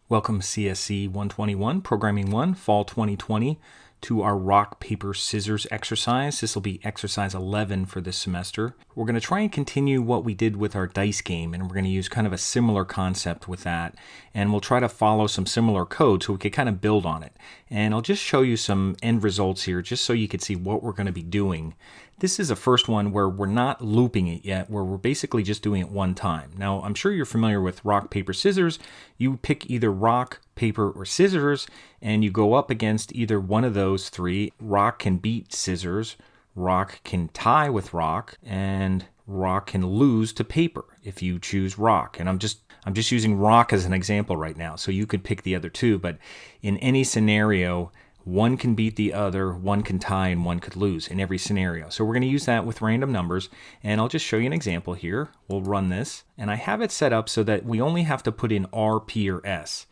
Welcome CSC 121, Programming 1, Fall 2020, to our rock, paper, scissors exercise. This will be exercise 11 for this semester. We're going to try and continue what we did with our dice game, and we're going to use kind of a similar concept with that. And we'll try to follow some similar code so we can kind of build on it. And I'll just show you some end results here just so you can see what we're going to be doing. This is the first one where we're not looping it yet, where we're basically just doing it one time. Now, I'm sure you're familiar with rock, paper, scissors. You pick either rock, paper, or scissors, and you go up against either one of those three. Rock can beat scissors, rock can tie with rock, and rock can lose to paper if you choose rock. And I'm just using rock as an example right now, so you could pick the other two, but in any scenario, one can beat the other, one can tie, and one could lose in every scenario. So we're going to use that with random numbers, and I'll just show you an example here. We'll run this, and I have it set up so that we only have to put in R, P, or S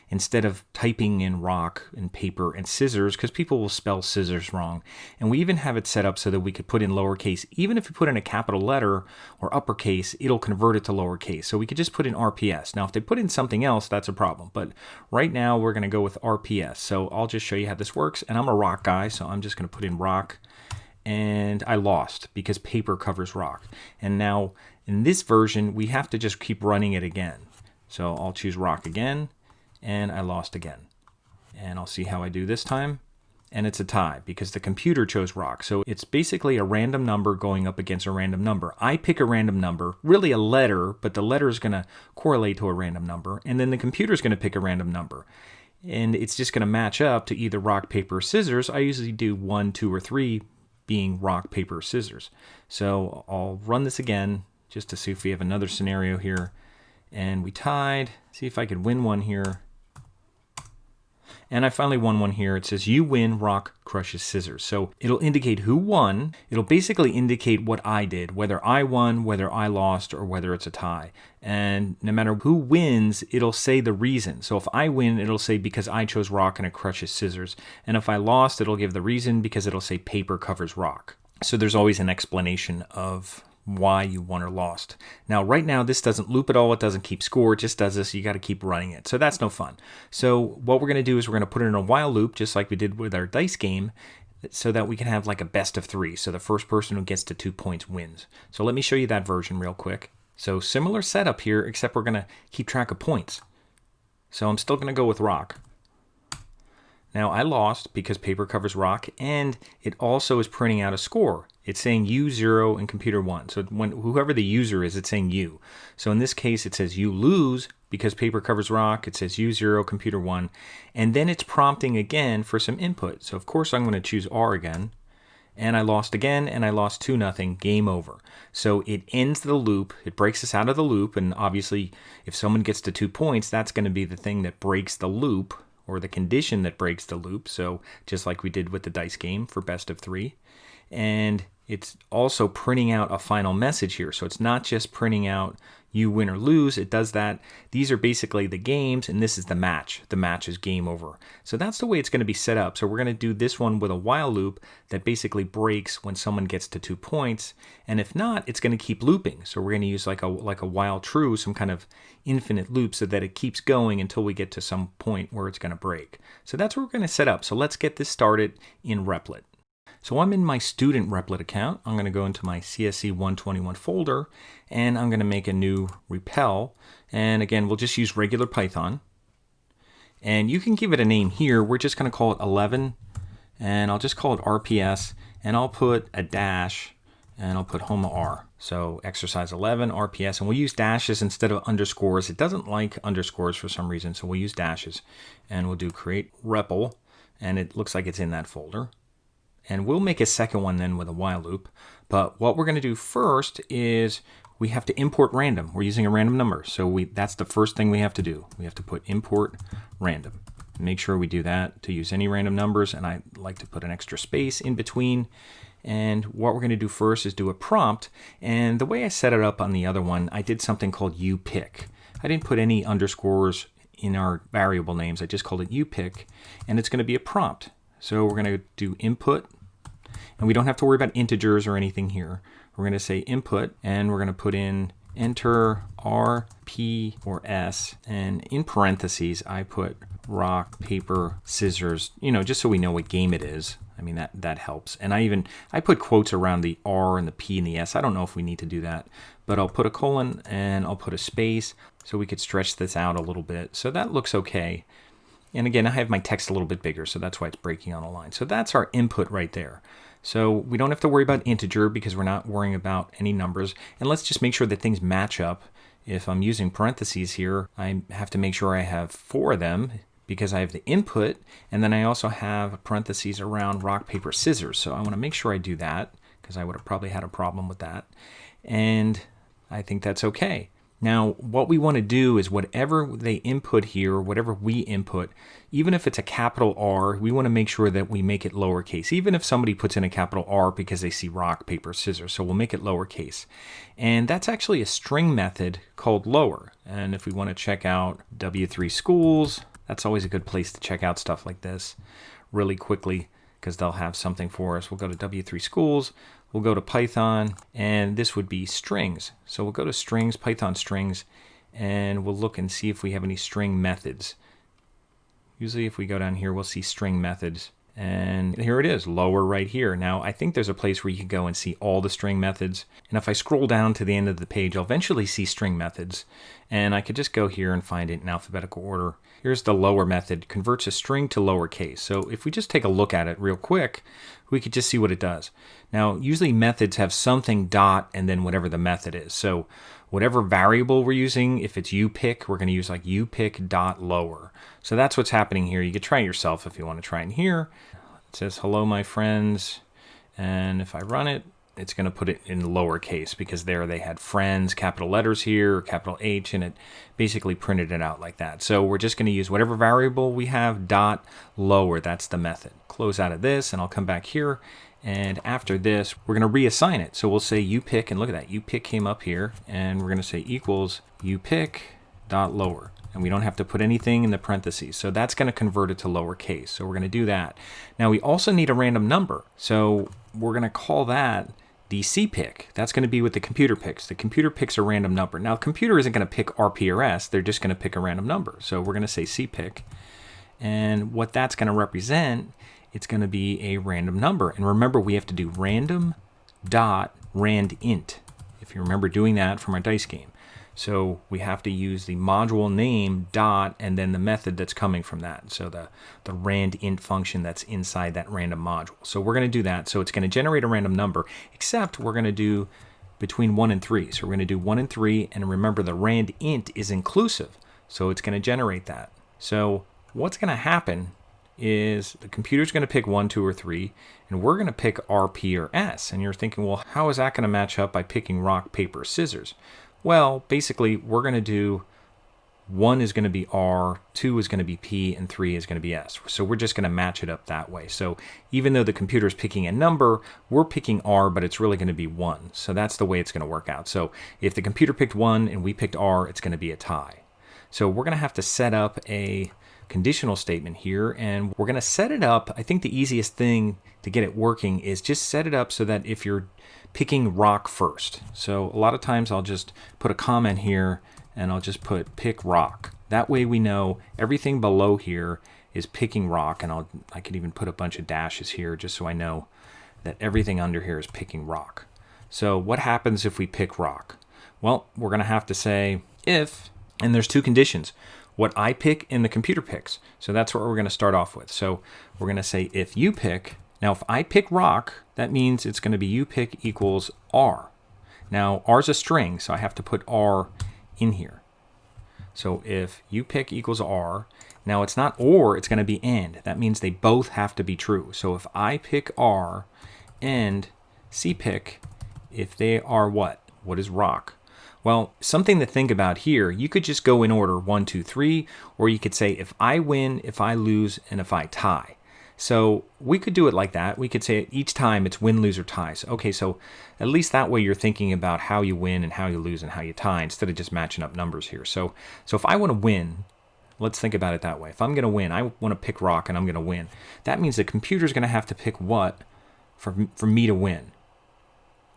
instead of typing in rock and paper and scissors, because people will spell scissors wrong. And we even have it set up so that we could put in lowercase. Even if you put in a capital letter or uppercase, it'll convert it to lowercase. So we could just put in RPS. Now, if they put in something else, that's a problem. But right now, we're going to go with RPS. So I'll just show you how this works. And I'm a rock guy, so I'm just going to put in rock. And I lost because paper covers rock. And now, in this version, we have to just keep running it again. So I'll choose rock again. And I lost again. And I'll see how I do this time. And it's a tie because the computer chose rock. So it's basically a random number going up against a random number. I pick a random number, really a letter, but the letter is going to correlate to a random number. And then the computer is going to pick a random number. And it's just going to match up to either rock, paper, or scissors. I usually do 1, 2, or 3 being rock, paper, or scissors. So I'll run this again just to see if we have another scenario here. And we tied. See if I could win one here. And I finally won one here. It says, you win, rock crushes scissors. So it'll indicate who won. It'll basically indicate what I did, whether I won, whether I lost, or whether it's a tie. And no matter who wins, it'll say the reason. So if I win, it'll say because I chose rock and it crushes scissors. And if I lost, it'll give the reason because it'll say paper covers rock. So there's always an explanation of why you won or lost. Now, right now, this doesn't loop at all. It doesn't keep score. It just does this. You got to keep running it. So that's no fun. So what we're going to do is we're going to put it in a while loop, just like we did with our dice game, so that we can have like a best of 3. So the first person who gets to 2 points wins. So let me show you that version real quick. So similar setup here, except we're going to keep track of points. So I'm still going to go with rock. Now, I lost because paper covers rock, and it also is printing out a score. It's saying you 0 and computer 1. So when whoever the user is, it's saying you. So in this case, it says you lose because paper covers rock. It says you 0, computer 1. And then it's prompting again for some input. So of course, I'm going to choose R again. And I lost again, and I lost 2-0, game over. So it ends the loop, it breaks us out of the loop, and obviously, if someone gets to 2 points, that's going to be the thing that breaks the loop, or the condition that breaks the loop, so just like we did with the dice game for best of 3. And it's also printing out a final message here, so it's not just printing out you win or lose, it does that. These are basically the games, and this is the match. The match is game over. So that's the way it's going to be set up. So we're going to do this one with a while loop that basically breaks when someone gets to 2 points, and if not, it's going to keep looping. So we're going to use like a while true, some kind of infinite loop so that it keeps going until we get to some point where it's going to break. So that's what we're going to set up. So let's get this started in Replit. So I'm in my student Replit account. I'm going to go into my CSC 121 folder, and I'm going to make a new repel. And again, we'll just use regular Python. And you can give it a name here. We're just going to call it 11, and I'll just call it RPS, and I'll put a dash, and I'll put HOMA R. So exercise 11, RPS, and we'll use dashes instead of underscores. It doesn't like underscores for some reason, so we'll use dashes. And we'll do create REPL, and it looks like it's in that folder. And we'll make a second one then with a while loop. But what we're going to do first is we have to import random. We're using a random number. So that's the first thing we have to do. We have to put import random. Make sure we do that to use any random numbers. And I like to put an extra space in between. And what we're going to do first is do a prompt. And the way I set it up on the other one, I did something called upick. I didn't put any underscores in our variable names. I just called it upick. And it's going to be a prompt. So we're going to do input. And we don't have to worry about integers or anything here. We're going to say input, and we're going to put in enter R, P, or S, and in parentheses, I put rock, paper, scissors, just so we know what game it is. I mean, that helps. And I put quotes around the R and the P and the S. I don't know if we need to do that, but I'll put a colon and I'll put a space so we could stretch this out a little bit. So that looks okay. And again, I have my text a little bit bigger, so that's why it's breaking on a line. So that's our input right there. So we don't have to worry about integer because we're not worrying about any numbers. And let's just make sure that things match up. If I'm using parentheses here, I have to make sure I have 4 of them because I have the input, and then I also have parentheses around rock, paper, scissors. So I want to make sure I do that because I would have probably had a problem with that. And I think that's okay. Now, what we want to do is whatever they input here, whatever we input, even if it's a capital R, we want to make sure that we make it lowercase, even if somebody puts in a capital R because they see rock, paper, scissors. So we'll make it lowercase. And that's actually a string method called lower. And if we want to check out W3 schools, that's always a good place to check out stuff like this really quickly because they'll have something for us. We'll go to W3 schools. We'll go to Python, and this would be strings. So we'll go to strings, Python strings, and we'll look and see if we have any string methods. Usually if we go down here, we'll see string methods. And here it is, lower right here. Now, I think there's a place where you can go and see all the string methods. And if I scroll down to the end of the page, I'll eventually see string methods. And I could just go here and find it in alphabetical order. Here's the lower method, converts a string to lowercase. So if we just take a look at it real quick, we could just see what it does. Now, usually methods have something dot and then whatever the method is. So whatever variable we're using, if it's upick, we're going to use like upick dot lower. So that's what's happening here. You could try it yourself if you want to try it in here. It says, hello, my friends. And if I run it, it's going to put it in lowercase because there they had friends, capital letters here, capital H, and it basically printed it out like that. So we're just going to use whatever variable we have, dot lower. That's the method. Close out of this, and I'll come back here. And after this, we're going to reassign it. So we'll say upick, and look at that. Upick came up here, and we're going to say equals upick dot lower. And we don't have to put anything in the parentheses. So that's going to convert it to lowercase. So we're going to do that. Now we also need a random number. So we're going to call that the cpick. That's going to be what the computer picks. The computer picks a random number. Now the computer isn't going to pick RP or S. They're just going to pick a random number. So we're going to say cpick. And what that's going to represent, it's going to be a random number. And remember, we have to do random dot randint, if you remember doing that from our dice game. So we have to use the module name dot and then the method that's coming from that. So the randint function that's inside that random module. So we're going to do that. So it's going to generate a random number, except we're going to do between 1 and 3. So we're going to do 1 and 3. And remember, the randint is inclusive. So it's going to generate that. So what's going to happen is the computer's going to pick 1, 2, or 3, and we're going to pick R, P, or S. And you're thinking, well, how is that going to match up by picking rock, paper, scissors? Well, basically, we're going to do 1 is going to be R, 2 is going to be P, and 3 is going to be S. So we're just going to match it up that way. So even though the computer's picking a number, we're picking R, but it's really going to be 1. So that's the way it's going to work out. So if the computer picked 1 and we picked R, it's going to be a tie. So we're going to have to set up a conditional statement here, and we're going to set it up. I think the easiest thing to get it working is just set it up so that if you're picking rock first. So a lot of times I'll just put a comment here and I'll just put pick rock. That way we know everything below here is picking rock, and I could even put a bunch of dashes here just so I know that everything under here is picking rock. So what happens if we pick rock? Well, we're going to have to say if, and there's 2 conditions. What I pick and the computer picks. So that's what we're going to start off with. So we're going to say if you pick. Now if I pick rock, that means it's going to be upick equals R. Now R is a string, so I have to put R in here. So if upick equals R, now it's not or, it's going to be and. That means they both have to be true. So if I pick R and cpick, if they are what? What is rock? Well, something to think about here, you could just go in order 1, 2, 3, or you could say if I win, if I lose, and if I tie. So we could do it like that. We could say each time it's win, lose, or ties. Okay, so at least that way you're thinking about how you win and how you lose and how you tie instead of just matching up numbers here. So if I want to win, let's think about it that way. If I'm going to win, I want to pick rock and I'm going to win. That means the computer's going to have to pick what for me to win?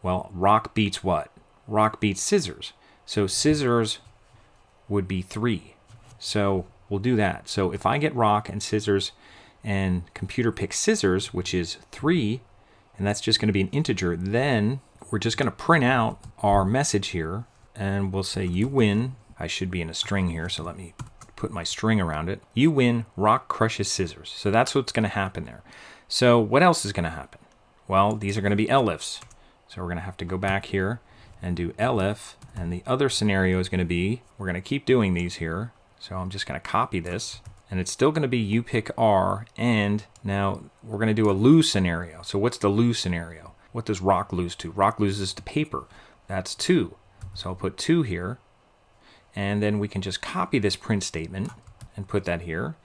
Well, rock beats what? Rock beats scissors. So scissors would be 3. So we'll do that. So if I get rock and scissors and computer picks scissors, which is 3, and that's just going to be an integer, then we're just going to print out our message here, and we'll say you win. I should be in a string here, so let me put my string around it. You win, rock crushes scissors. So that's what's going to happen there. So what else is going to happen? Well, these are going to be elifs. So we're going to have to go back here and do elif, and the other scenario is going to be, we're going to keep doing these here. So I'm just going to copy this, and it's still going to be you pick R, and now we're going to do a lose scenario. So what's the lose scenario? What does rock lose to? Rock loses to paper. That's 2. So I'll put 2 here, and then we can just copy this print statement and put that here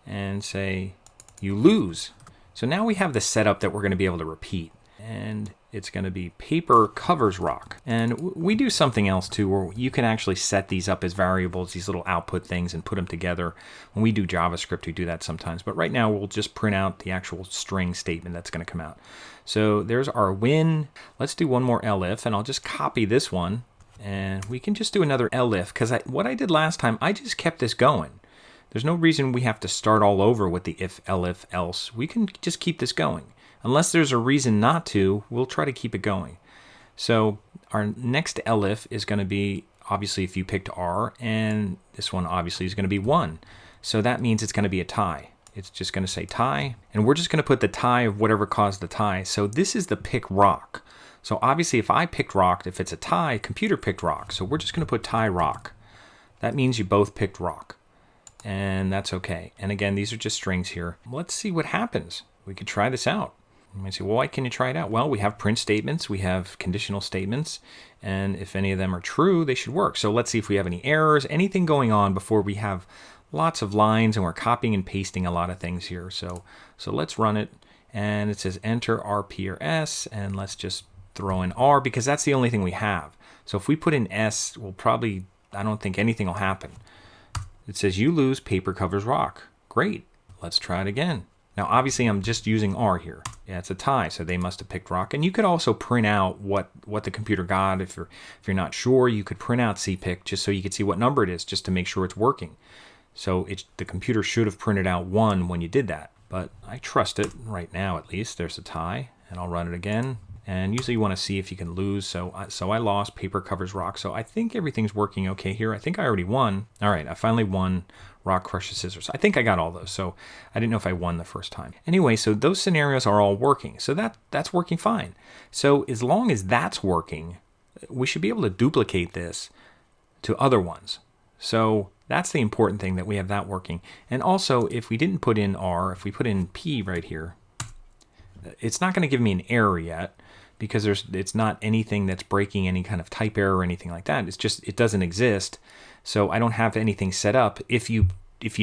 and say you lose. So now we have the setup that we're going to be able to repeat, and it's going to be paper covers rock. And we do something else too, where you can actually set these up as variables, these little output things, and put them together. When we do JavaScript, we do that sometimes. But right now, we'll just print out the actual string statement that's going to come out. So there's our win. Let's do one more elif, and I'll just copy this one. And we can just do another elif, because what I did last time, I just kept this going. There's no reason we have to start all over with the if, elif, else. We can just keep this going. Unless there's a reason not to, we'll try to keep it going. So our next elif is going to be, obviously, if you picked R, and this one obviously is going to be 1. So that means it's going to be a tie. It's just going to say tie, and we're just going to put the tie of whatever caused the tie. So this is the pick rock. So obviously if I picked rock, if it's a tie, computer picked rock. So we're just going to put tie rock. That means you both picked rock, and that's okay. And again, these are just strings here. Let's see what happens. We could try this out. You might say, well, why can you try it out? Well, we have print statements, we have conditional statements, and if any of them are true, they should work. So let's see if we have any errors, anything going on before we have lots of lines and we're copying and pasting a lot of things here. So let's run it, and it says enter R, P, or S, and let's just throw in R because that's the only thing we have. So if we put in S, we'll probably, I don't think anything will happen. It says you lose, paper covers rock. Great, let's try it again. Now, obviously, I'm just using R here. Yeah, it's a tie, so they must have picked rock. And you could also print out what the computer got. If you're not sure, you could print out CPIC just so you could see what number it is, just to make sure it's working. So the computer should have printed out 1 when you did that. But I trust it right now, at least. There's a tie, and I'll run it again. And usually you want to see if you can lose. So I lost, paper covers rock. So I think everything's working okay here. I think I already won. All right, I finally won. Rock crushes scissors. I think I got all those, so I didn't know if I won the first time. Anyway, so those scenarios are all working. So that's working fine. So as long as that's working, we should be able to duplicate this to other ones. So that's the important thing, that we have that working. And also, if we didn't put in R, if we put in P right here, it's not going to give me an error yet, because it's not anything that's breaking any kind of type error or anything like that. It's just, it doesn't exist. So I don't have anything set up if you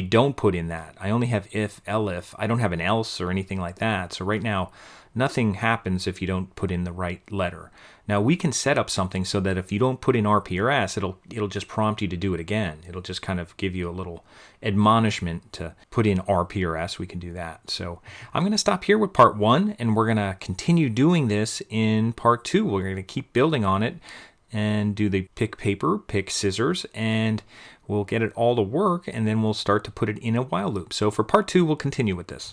don't put in that. I only have if, elif. I don't have an else or anything like that. So right now, nothing happens if you don't put in the right letter. Now we can set up something so that if you don't put in R, P, or S, it'll just prompt you to do it again. It'll just kind of give you a little admonishment to put in R, P, or S. We can do that. So I'm going to stop here with part 1, and we're going to continue doing this in part 2. We're going to keep building on it and do the pick paper, pick scissors, and we'll get it all to work, and then we'll start to put it in a while loop. So for part 2, we'll continue with this.